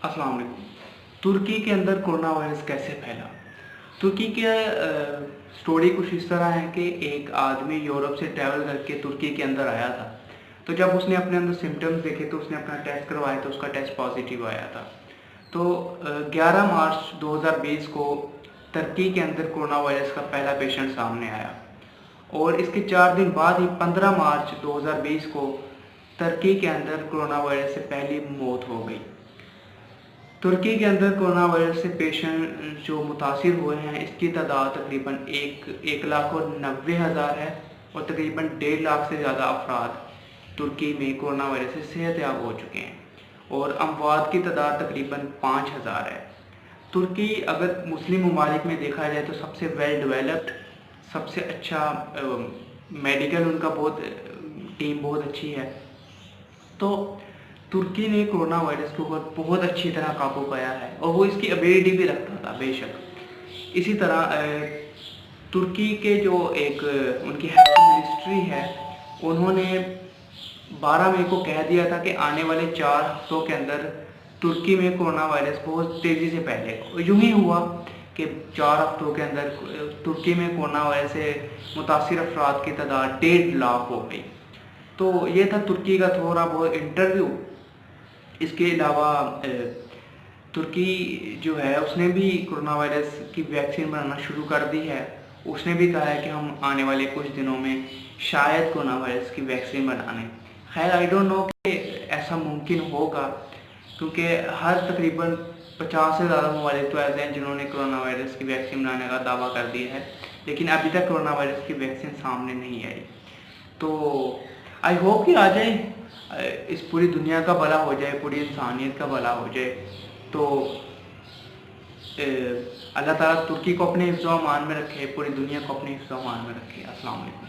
अस्सलाम वालेकुम। तुर्की के अंदर कोरोना वायरस कैसे फैला? तुर्की के स्टोरी कुछ इस तरह है कि एक आदमी यूरोप से ट्रैवल करके तुर्की के अंदर आया था। तो जब उसने अपने अंदर सिम्टम्स देखे तो उसने अपना टेस्ट करवाया तो उसका टेस्ट पॉजिटिव आया था। तो 11 मार्च 2020 को तुर्की के अंदर कोरोना वायरस का पहला पेशेंट सामने आया और इसके 4 दिन बाद ही 15 मार्च 2020 को तुर्की के अंदर कोरोना वायरस से पहली मौत हो गई। तुर्की के अंदर कोरोना वायरस से पेशेंट जो मुतासिर हुए हैं इसकी तादाद तकरीबन 1,90,000 है और तकरीबन 1.5 लाख से ज़्यादा अफराद तुर्की में कोरोना वायरस से सेहतयाब हो चुके हैं और अमवात की तादाद तकरीबन 5,000 है। तुर्की अगर मुस्लिम ममालिक में देखा जाए तो सबसे वेल डेवलप्ड, सबसे अच्छा मेडिकल उनका टीम बहुत अच्छी है। तो तुर्की ने कोरोना वायरस के ऊपर बहुत अच्छी तरह काबू पाया है और वो इसकी एबिलिटी भी रखता था बेशक। इसी तरह तुर्की के जो एक उनकी हेल्थ मिनिस्ट्री है उन्होंने 12 मई को कह दिया था कि आने वाले 4 हफ्तों के अंदर तुर्की में कोरोना वायरस बहुत तेज़ी से फैलेगा। यूँ ही हुआ कि 4 हफ्तों के अंदर तुर्की में कोरोना वायरस से मुतासिर अफराद की तादाद 1.5 लाख हो गई। तो ये था तुर्की का थोड़ा बहुत इंटरव्यू। इसके अलावा तुर्की जो है उसने भी कोरोना वायरस की वैक्सीन बनाना शुरू कर दी है। उसने भी कहा है कि हम आने वाले कुछ दिनों में शायद कोरोना वायरस की वैक्सीन बना लें। खैर आई डोंट नो कि ऐसा मुमकिन होगा क्योंकि हर तकरीबन 50 से ज़्यादा ममालिक तो ऐसे हैं जिन्होंने कोरोना वायरस की वैक्सीन बनाने का दावा कर दिया है, लेकिन अभी तक कोरोना वायरस की वैक्सीन सामने नहीं आई। तो आई होप कि आ जाए, इस पूरी दुनिया का भला हो जाए, पूरी इंसानियत का भला हो जाए। तो अल्लाह ताला तुर्की को अपने हिफ्ज़-ओ-अमान में रखे, पूरी दुनिया को अपने हिफ्ज़-ओ-अमान में रखे। अस्सलाम वालेकुम।